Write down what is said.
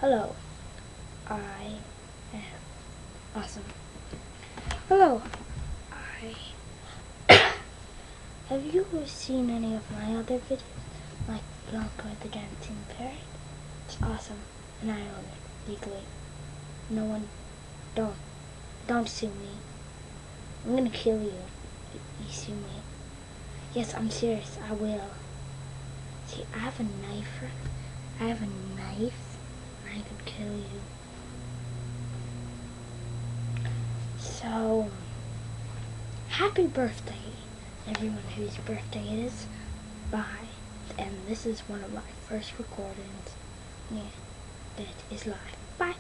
Hello, I am awesome. Hello, have you ever seen any of my other videos, like Blanca the Dancing Parrot? It's awesome, and I own it legally. No one, don't sue me. I'm gonna kill you if you sue me. Yes, I'm serious, I will. See, I have a knife, and I could kill you. So, happy birthday, everyone whose birthday it is. Bye. And this is one of my first recordings. Yeah, that is live. Bye.